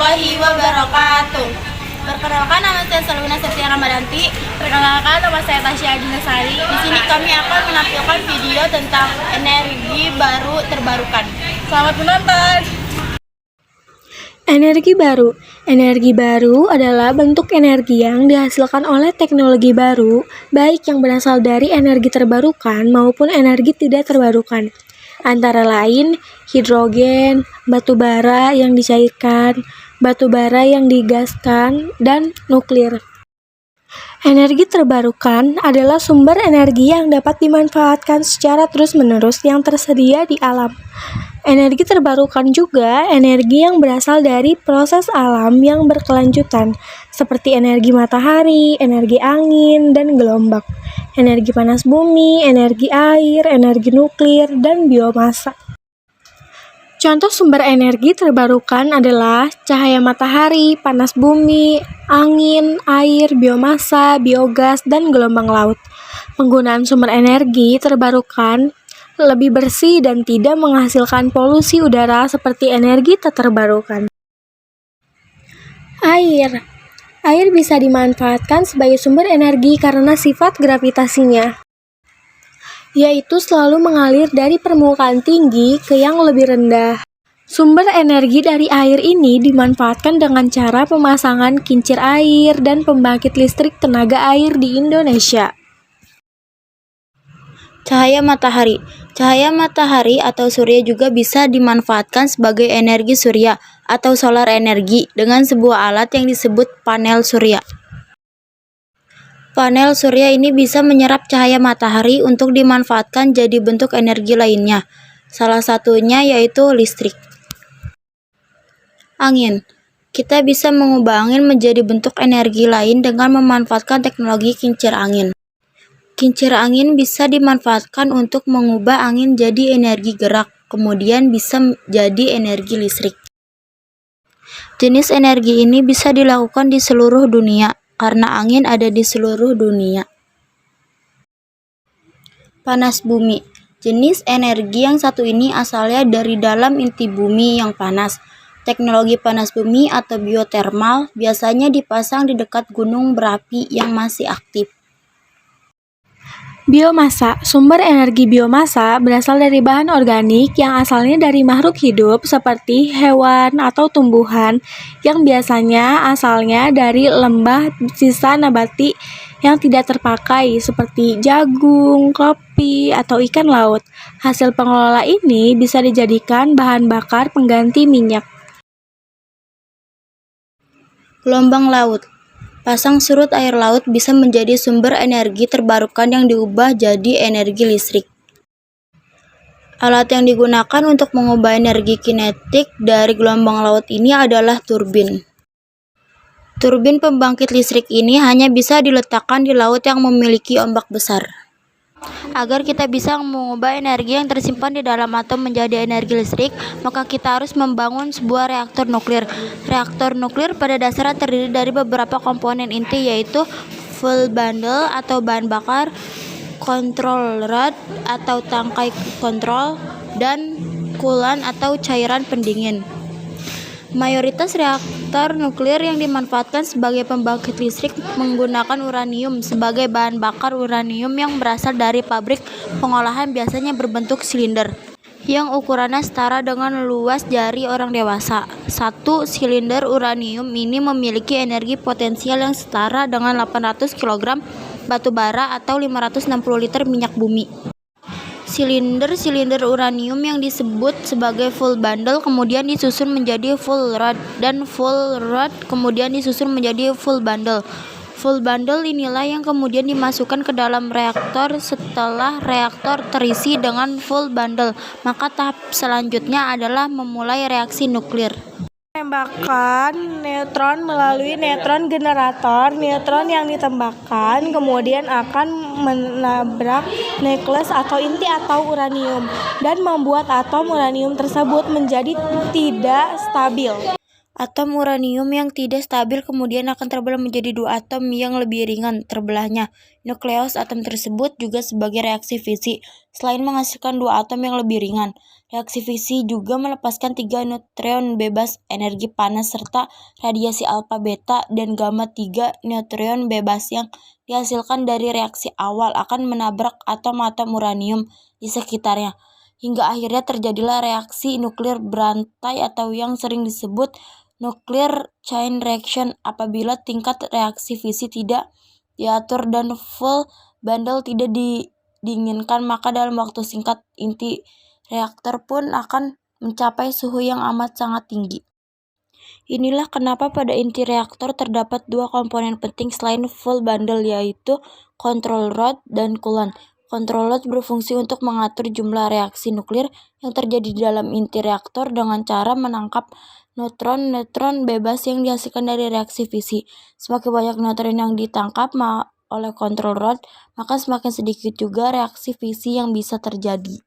warahmatullahi wabarakatuh. Perkenalkan, nama saya Saluna Septia Ramadanti. Perkenalkan, nama saya Tasya Adinasari. Di sini kami akan menampilkan video tentang energi baru terbarukan. Selamat menonton. Energi baru. Energi baru adalah bentuk energi yang dihasilkan oleh teknologi baru, baik yang berasal dari energi terbarukan maupun energi tidak terbarukan. Antara lain, hidrogen, batu bara yang dicairkan, batu bara yang digaskan, dan nuklir. Energi terbarukan adalah sumber energi yang dapat dimanfaatkan secara terus-menerus yang tersedia di alam. Energi terbarukan juga energi yang berasal dari proses alam yang berkelanjutan, seperti energi matahari, energi angin, dan gelombang, energi panas bumi, energi air, energi nuklir, dan biomasa. Contoh sumber energi terbarukan adalah cahaya matahari, panas bumi, angin, air, biomasa, biogas, dan gelombang laut. Penggunaan sumber energi terbarukan lebih bersih dan tidak menghasilkan polusi udara seperti energi tak terbarukan. Air. Air bisa dimanfaatkan sebagai sumber energi karena sifat gravitasinya, yaitu selalu mengalir dari permukaan tinggi ke yang lebih rendah. Sumber energi dari air ini dimanfaatkan dengan cara pemasangan kincir air dan pembangkit listrik tenaga air di Indonesia. Cahaya matahari. Cahaya matahari atau surya juga bisa dimanfaatkan sebagai energi surya atau solar energi dengan sebuah alat yang disebut panel surya. Panel surya ini bisa menyerap cahaya matahari untuk dimanfaatkan jadi bentuk energi lainnya. Salah satunya yaitu listrik. Angin. Kita bisa mengubah angin menjadi bentuk energi lain dengan memanfaatkan teknologi kincir angin. Kincir angin bisa dimanfaatkan untuk mengubah angin jadi energi gerak, kemudian bisa jadi energi listrik. Jenis energi ini bisa dilakukan di seluruh dunia, karena angin ada di seluruh dunia. Panas bumi. Jenis energi yang satu ini asalnya dari dalam inti bumi yang panas. Teknologi panas bumi atau biotermal biasanya dipasang di dekat gunung berapi yang masih aktif. Biomasa. Sumber energi biomasa berasal dari bahan organik yang asalnya dari makhluk hidup seperti hewan atau tumbuhan yang biasanya asalnya dari limbah sisa nabati yang tidak terpakai seperti jagung, kopi, atau ikan laut. Hasil pengelola ini bisa dijadikan bahan bakar pengganti minyak. Gelombang laut. Pasang surut air laut bisa menjadi sumber energi terbarukan yang diubah jadi energi listrik. Alat yang digunakan untuk mengubah energi kinetik dari gelombang laut ini adalah turbin. Turbin pembangkit listrik ini hanya bisa diletakkan di laut yang memiliki ombak besar. Agar kita bisa mengubah energi yang tersimpan di dalam atom menjadi energi listrik, maka kita harus membangun sebuah reaktor nuklir. Reaktor nuklir pada dasarnya terdiri dari beberapa komponen inti, yaitu fuel bundle atau bahan bakar, control rod atau tangkai kontrol, dan coolant atau cairan pendingin. Mayoritas reaktor nuklir yang dimanfaatkan sebagai pembangkit listrik menggunakan uranium sebagai bahan bakar. Uranium yang berasal dari pabrik pengolahan biasanya berbentuk silinder yang ukurannya setara dengan luas jari orang dewasa. Satu silinder uranium ini memiliki energi potensial yang setara dengan 800 kg batu bara atau 560 liter minyak bumi. Silinder uranium yang disebut sebagai full bundle kemudian disusun menjadi full rod, dan full rod kemudian disusun menjadi full bundle. Full bundle inilah yang kemudian dimasukkan ke dalam reaktor. Setelah reaktor terisi dengan full bundle, maka tahap selanjutnya adalah memulai reaksi nuklir. Menembakkan neutron melalui neutron generator. Neutron yang ditembakkan kemudian akan menabrak nukleus atau inti atau uranium dan membuat atom uranium tersebut menjadi tidak stabil. Atom uranium yang tidak stabil kemudian akan terbelah menjadi dua atom yang lebih ringan terbelahnya. Nukleus atom tersebut juga sebagai reaksi fisi. Selain menghasilkan dua atom yang lebih ringan, reaksi fisi juga melepaskan 3 neutron bebas energi panas serta radiasi alfa, beta, dan gamma. 3 neutron bebas yang dihasilkan dari reaksi awal akan menabrak atom-atom uranium di sekitarnya. Hingga akhirnya terjadilah reaksi nuklir berantai atau yang sering disebut nuclear chain reaction. Apabila tingkat reaksi fisi tidak diatur dan full bundle tidak diinginkan, maka dalam waktu singkat inti reaktor pun akan mencapai suhu yang amat sangat tinggi. Inilah kenapa pada inti reaktor terdapat dua komponen penting selain full bundle, yaitu control rod dan coolant. Control rod berfungsi untuk mengatur jumlah reaksi nuklir yang terjadi di dalam inti reaktor dengan cara menangkap neutron bebas yang dihasilkan dari reaksi fisi. Semakin banyak neutron yang ditangkap oleh control rod, maka semakin sedikit juga reaksi fisi yang bisa terjadi.